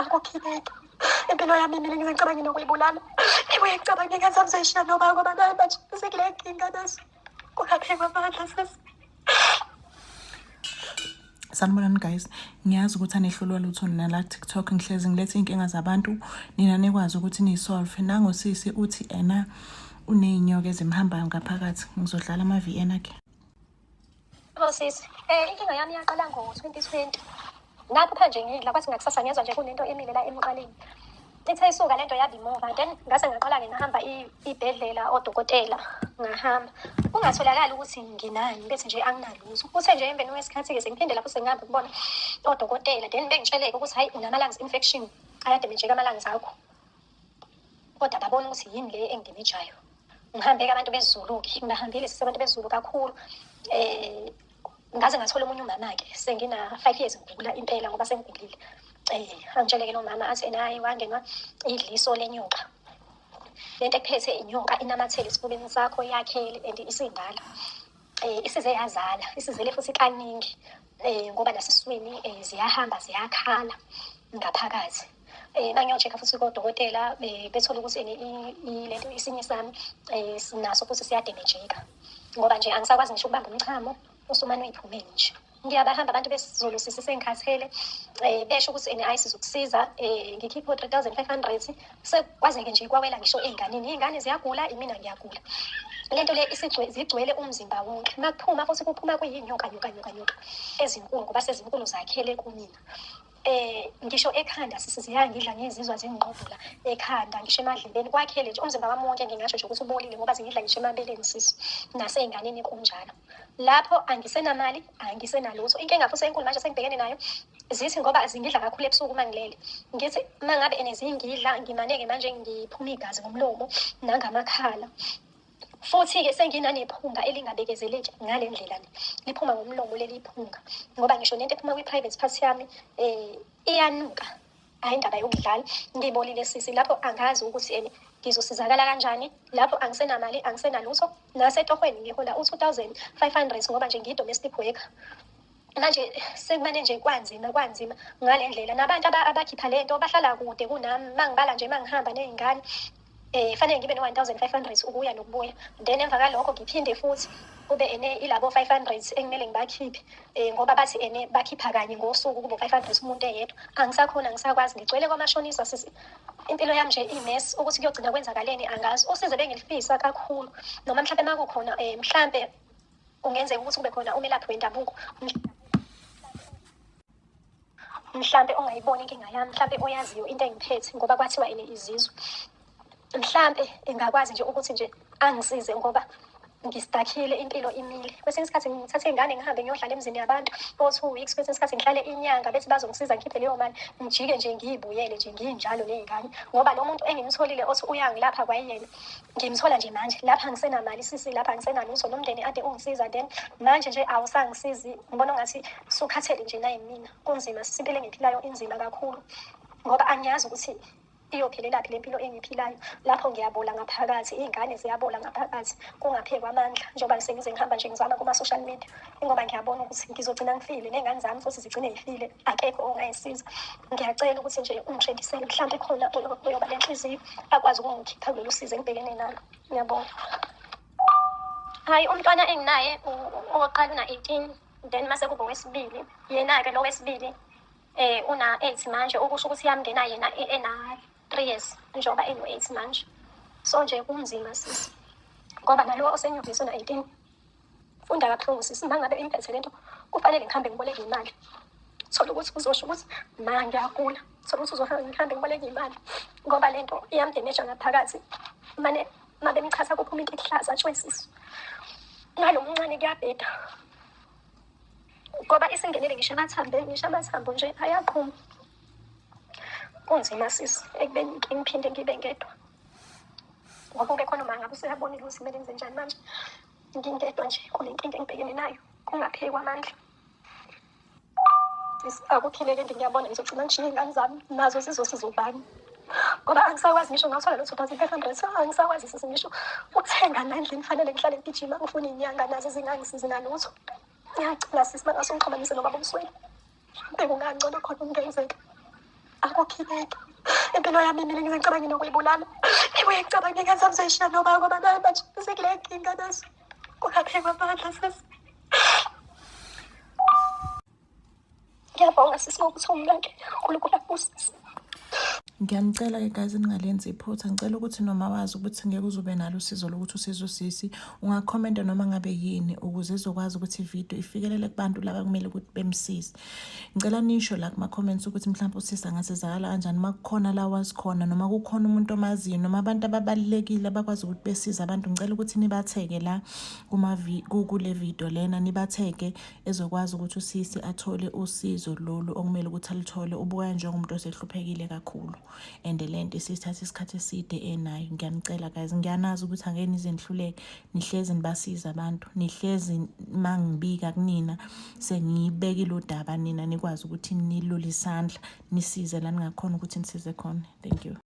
akuphileke. Impilo yami mina ngizicabanga nokuyibulala. Ngibuye ngicabanga ngezami zishiya noma ngoba naye manje sekule nkinga nazo. Kungaphekwa amandla sisi. Sanibonani guys, ngiyazi ukuthi anehlulwa lutho nala TikTok ngihlezi ngilethe inkinga zabantu nina nikwazi ukuthi nisolve. Nangosisi uthi ena uneyinyoka ezimhambayo ngaphakathi. Ngizodlala ama VN akhe. Sisi, inkinga yami yaqala ngo-2020. Ngapha nje ngidla kwathi ngakusasa ngezwa nje kunento emile la emqaleni. Ithe isuka lento yabi mova, then ngase ngaqala ngihamba ibhedlela odokotela ngahamba. Kungatholakala ukuthi nginani bese nje anginalutho. Kuthe nje emveni kwesikhathi ke sengiphinde lapho sengihamba kubona odokotela, then bengitsheleke ukuthi hayi unama lungs infection, ayadamejeka ama lungs akho. Kodwa babona ukuthi yini le engidamajayo. Ngihambe ke abantu bezulu-ke, ngihambile sisebantu bezulu kakhulu. Ngaze ngathola omunye umama ke sengina 5 years ngigula impela ngoba sengigulile. Angitsheleke nomama athi naye wangenwa idliso lenyoka. Lento ekuphethe inyoka inamathele esifubeni sakho yakhele and isindala. Isize yazala, isizele futhi kaningi. Ngoba nasesiswini ziyahamba ziyakhala ngaphakathi. Nangiyocheka futhi kodokotela bethola ukuthi lento isinye sami sinaso futhi siyadamejeka. Ngoba nje angisakwazi ngisho ukubamba umchamo usumane uyiphumeni nje. Ngiyabahamba abantu besizulu sisi sengikhathele besho ukuthi hayi sizokusiza ngikhiphe 3500 sekwazeke nje kwawela ngisho einganeni. Izingane ziyagula imina ngiyagula. Lento le zigcwele umzimba wonke. Makuphuma futhi kuphuma kuyinyoka ezinkulu ngoba sezinkulu zakhele kumina. Ngisho ekhanda sisiziyangidla ngizizwa zingqobula ekhanda ngisho emadlebeni kwakhele nje umzimba wami wonke ngingasho nje ukuthi ubolile ngoba zingidla ngisho emabeleni sisi naseyinganeni kunjalo. Lapho angisenamali angisenalutho. Inkinga futhi enkulu manje sengibhekene nayo zithi ngoba zingidla kakhulu ebusuku mangilele. Ngithi mangabe enezingidla ngimaneke manje ngiphuma igazi ngomlomo nangamakhala. Futhi ke senginephunga elingabekezeleki ngale ndlela le. Liphuma ngomlomo leli phunga. Ngoba ngisho nento ephuma kwi-private part yami iyanuka. Hayi indaba yokudlala. Ngibolile sisi lapho angazi ukuthi ngizosizakala kanjani. Lapho angisenamali angisenalutho. Nasetohweni ngihola u2500 ngoba nje ngiyi-domestic worker. Manje sekumane nje kwanzima ngale ndlela. Nabantu abakhipha lento bahlala kude kunami. Mangibala nje mangihamba nezingane fanele ngibe no-1500 ukuya nokubuya. Then emva kalokho ngiphinde futhi kube ilabo 500 engimele ngibakhiphe ngoba bathi bakhipha kanye ngosuku kube 500 umuntu eyedwa. Angisakhona angisakwazi ngigcwele kwamashonisa sisi. Impilo yami nje imess ukuthi kuyogcina kwenzakaleni angazi. Usize bengilifisa kakhulu noma mhlawumbe makukhona mhlawumbe kungenzeka ukuthi kube khona umelaphi wendabuko mhlawumbe ongayibona inkinga yami, mhlawumbe oyaziyo into engiphethe ngoba kwathiwa izizwe. Mhlawumbe engakwazi nje ukuthi nje angisize ngoba ngistakile impilo imile. Kwesinye isikhathi ngithathe ingane ngihambe ngiyodlala emizini yabantu for 2 weeks. Kwesinye isikhathi ngihlale inyanga bethi bazongisiza ngikhiphe leyo mali ngijike nje ngiyibuyele nje nginjalo nezingane ngoba lo muntu engimtholile othi uyangilapha kwayena ngimthola nje manje lapha ngisenamali sisi lapha ngisenalutho nomndeni ade ungisiza then manje nje awusangisizi. Ngibona ngathi sukhathele nje nayi mina kunzima sisi. Impilo engiphilayo inzima kakhulu ngoba angiyazi ukuthi iyophelelaphi le mpilo engiphilayo. Lapho ngiyabola ngaphakathi, izingane ziyabola ngaphakathi, kungaphekwa amandla njengoba sengize ngihamba nje ngizama kuma-social media ngoba ngiyabona ukuthi ngizogcina ngifile nezingane zami futhi zigcine zifile. Akekho ongayisiza. Ngiyacela ukuthi nje ungishedisele mhlawumbe khona uyoba lenhliziyo akwazi ukungikhipha kulolu sizo engibhekene nalo. Ngiyabonga. Hayi umntwana enginaye oqala una-18 then mase kuba owesibili. Yena-ke lo wesibili una-8 manje okusho ukuthi yamngena yena ena 3 years njengoba eno-8 manje. So nje kunzima sisi ngoba nalo osenyuvesi una-18 funda kabuhlungu sisi. Mangabe imphethe lento kufanele ngihambe ngiboleke imali. Thola ukuthi uzosho ukuthi ma ngiyagula. Thola ukuthi uzohamba ngihambe ngiboleke imali ngoba lento iyamdemeja ngaphakathi. Mabe mchatha kuphuma into ehlaza choices. Ngalo mncane kuyabheda ngoba isingenele ngisho amathambo nje ayaqhuma. Kunzima sisi ekubeni ngiphinde ngibe ngedwa ngoba kube khona uma ngabe useyabonile ukuthi kumele ngenze njani manje ngingedwa nje kule nkinga engibhekene nayo kungaphekwa amandla. Akuphileke ngiyabona ngizogcina ngishiye izingane zami nazo zizobani ngoba angisakwazi ngisho ngathola lo 2500 angisakwazi sisi ngisho ukuthenga nendlini fanele ngihlale ngigijima ngifuna inyanga nazo zingangisizi nalutho. Ngiyacela sisi bangasongixhumanise nobaba umsweli. Bekungangcono khona ukungenzeka. akukhileke. Impilo yami mina ngicabange nokuyibulala. Ngibuye ngicabange engathi ngizayishiya noma ngoba naye manje sekule nkinga nazo. Kungaphekwa amandla sisi. Ngiyabonga sisi ngokuthi ungilake. uNkulunkulu akubusise. Ngiyanicela-ke guys ningalenzi iphutha. Ngicela ukuthi noma wazi ukuthi ngeke uzube nalo usizo lokuthi usize usisi, ungakhomenta noma ngabe yini ukuze izokwazi ukuthi ividiyo ifikelele kubantu laba kumele ukuthi bemsize. Ngicela nisho la kuma-comments ukuthi mhlawumbe usisi angasizakala kanjani, uma kukhona la wazi khona noma kukhona umuntu omaziyo noma abantu ababalulekile abakwazi ukuthi besize abantu. Ngicela ukuthi nibatheke la kule video lena, nibatheke ezokwazi ukuthi usisi athole usizo lolu okumele ukuthi aluthole. Ubuka njengomuntu osehluphekile kakhulu and le nto isithatha isikhathi eside enayo. Ngiyanicela guys, ngiyanazi ukuthi angeke nize nihluleke, nihlezi nibasiza abantu, nihlezi mangibika kunina sengiyibekile udaba nina nikwazi ukuthi nilule isandla nisize la ningakhona ukuthi nisize khona. Thank you.